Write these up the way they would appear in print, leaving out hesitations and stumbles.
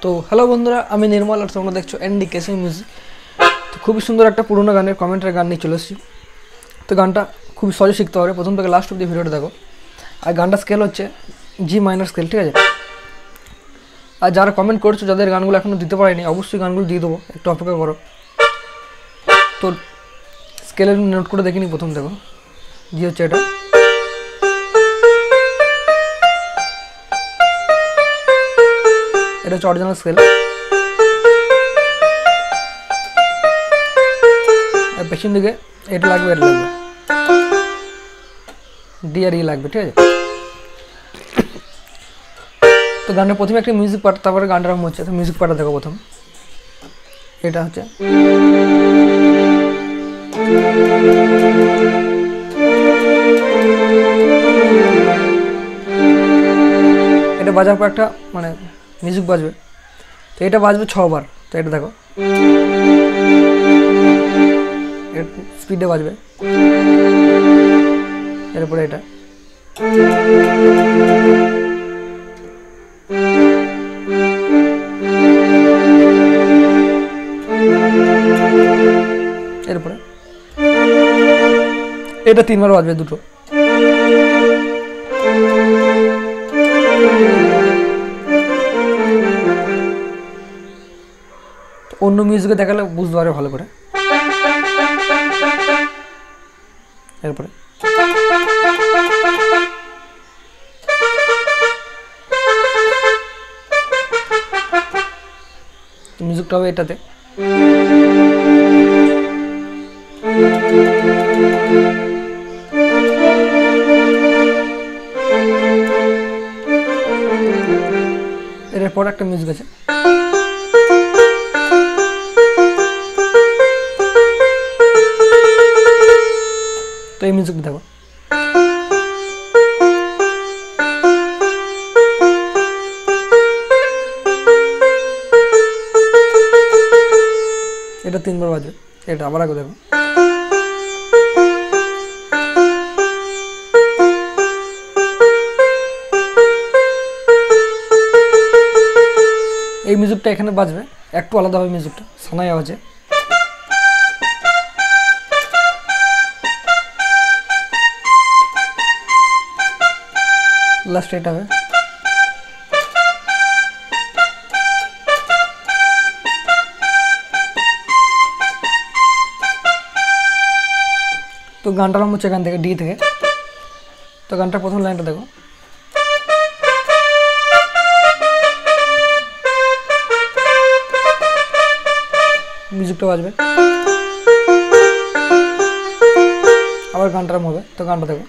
তো হ্যালো বন্ধুরা, আমি নির্মল আর তোমরা দেখছো এনডিকেসি মিউজিক। তো খুবই সুন্দর একটা পুরোনো গানের কমেন্টের গান নিয়ে চলে এসেছি। তো গানটা খুবই সহজে শিখতে হবে, প্রথম থেকে লাস্ট অব্দি ভিডিওটা দেখো। আর গানটা স্কেল হচ্ছে জি মাইনর স্কেল, ঠিক আছে? আর যারা কমেন্ট করছো, যাদের গানগুলো এখনও দিতে পারিনি, অবশ্যই গানগুলো দিয়ে দেবো, একটু অপেক্ষা করো। তো স্কেলের নোট করে দেখিনি, প্রথম দেখো জি হচ্ছে এটা, এটা হচ্ছে অরিজিনাল স্কেল। পেছন দিকে এটা লাগবে, এটা লাগবে, ডি আর ই লাগবে, ঠিক আছে? তো গানটা প্রথমে একটা মিউজিক পার্ট, তারপরে গানটা আরম্ভ হচ্ছে। তো মিউজিক পার্টটা দেখো প্রথম, এটা হচ্ছে এটা বাজার পর একটা মানে মিউজিক বাজবে, তো এটা বাজবে 6 বার। তো এটা দেখো, স্পিডে বাজবে, এরপরে এটা, এরপরে এটা 3 বার বাজবে, দুটো। অন্য মিউজিকে দেখালে বুঝতে পারবে ভালো করে। এরপরে মিউজিকটা হবে এটাতে, এরপর একটা মিউজিক আছে, তো এই মিউজিক দেখো, এটা 3 বার বাজবে। এটা আবার আগে দেখো, এই মিউজিকটা এখানে বাজবে, একটু আলাদা হবে মিউজিকটা, সানাই আওয়াজে। লাস্ট এটা হবে, তো গানটা আরম্ভ হচ্ছে এখান থেকে, ডি থেকে। তো গানটার প্রথম লাইনটা দেখো, মিউজিকটা বাজবে, আবার গানটা আরম্ভ হবে। তো গানটা দেখো,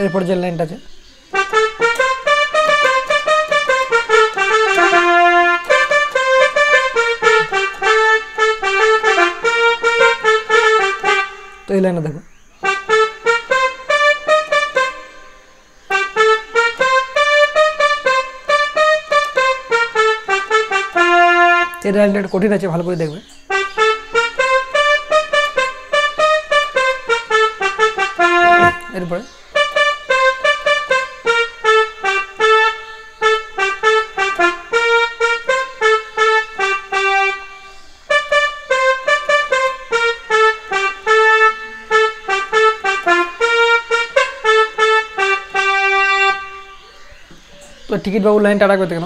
এরপর যে লাইনটা আছে, তো এই লাইনটা দেখো, এই লাইনটা একটু কঠিন আছে, ভালো করে দেখবে। এরপরে তো টিকিট বাবু লাইনটা রাখবে কেন?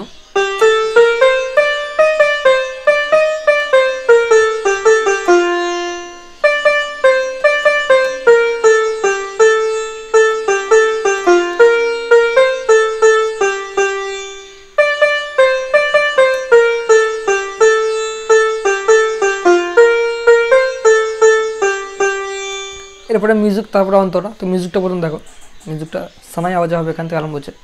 এরপরে মিউজিক, তারপরে অন্তরা। তো মিউজিকটা প্রথম দেখো, মিউজিকটা সানাই আওয়াজ হবে, এখান থেকে আরম্ভ হচ্ছে।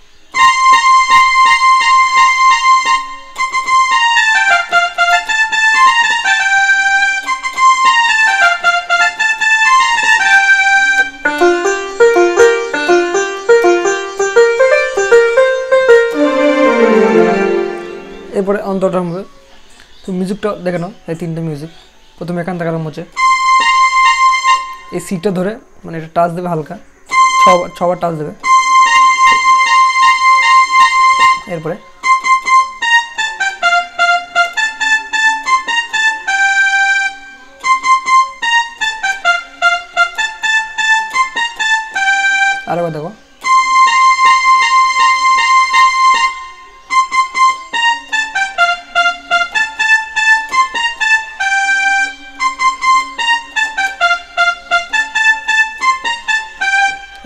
অন্তরটা হবে। তো মিউজিকটা দেখে নাও, এই 3টে মিউজিক। প্রথমে এখান থেকে আরম্ভ হচ্ছে, এই সিটটা ধরে মানে এটা টাচ দেবে হালকা, 6বার টাচ দেবে। এরপরে আরেকবার দেখো,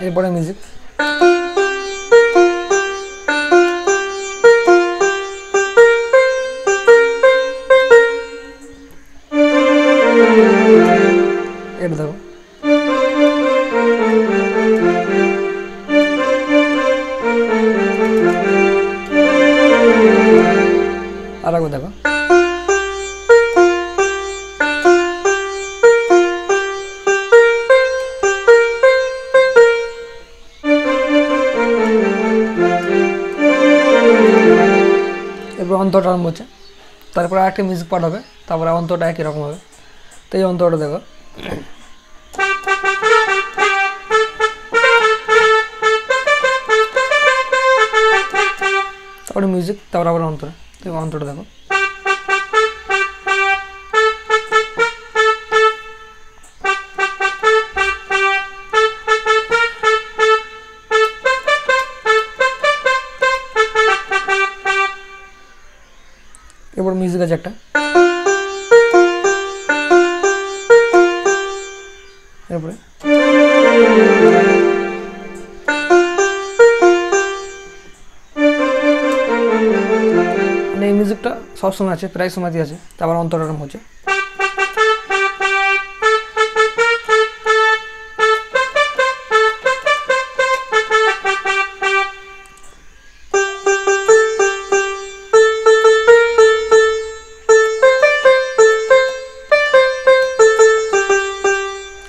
এরপরে মিউজিক। এটা দেখো, আরেকবার দেখো, এরপর অন্তরটা আরম্ভ হচ্ছে, তারপরে আরেকটা মিউজিক পার্ট হবে, তারপরে অন্তরটা একই রকম হবে। তো এই অন্তরটা দেখো, তারপরে মিউজিক, তারপরে আবার অন্তর। তো অন্তরটা দেখো, এরপর মিউজিক আছে একটা, এরপরে মানে এই মিউজিকটা সবসময় আছে, প্রায় সময়তেই আছে। তারপর অন্তর আরম্ভ হচ্ছে,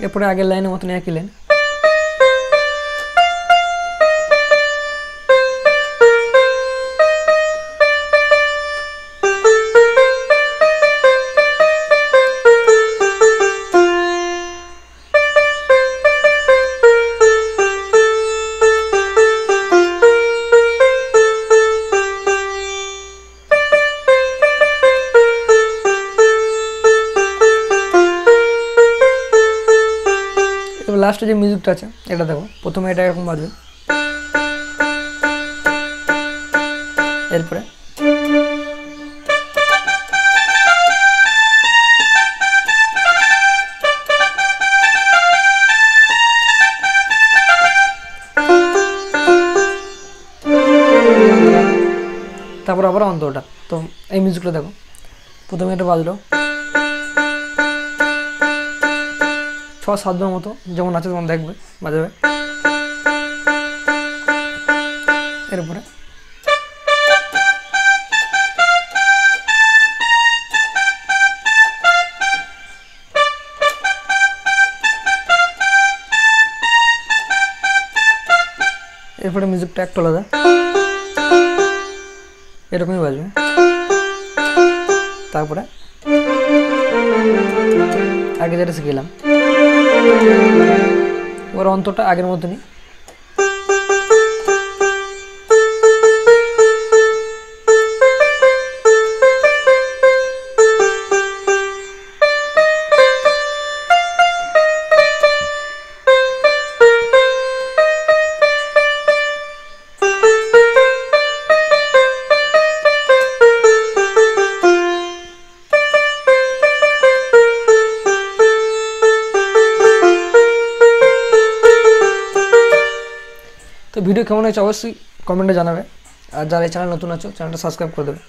এরপরে আগের লাইনের মতন একই লাইন। লাস্টে যে মিউজিকটা আছে এটা দেখো, প্রথমে এটা এরকম বাজবে, এরপরে তারপর আবার অন্তরটা। তো এই মিউজিকটা দেখো, প্রথমে এটা বাজলো 6-7বার মতো, যেমন আছে তেমন দেখবে বাজাবে। এরপরে এরপরে মিউজিকটা একটু আলাদা, এরকমই বাজবে। তারপরে আগে যেটা শিখলাম, এবার অন্তরটা আগের মতনই। তো ভিডিও কেমন হয়েছে অবশ্যই কমেন্টে জানাবে, আর যারা এই চ্যানেল নতুন আছো চ্যানেলটা সাবস্ক্রাইব করে দেবে।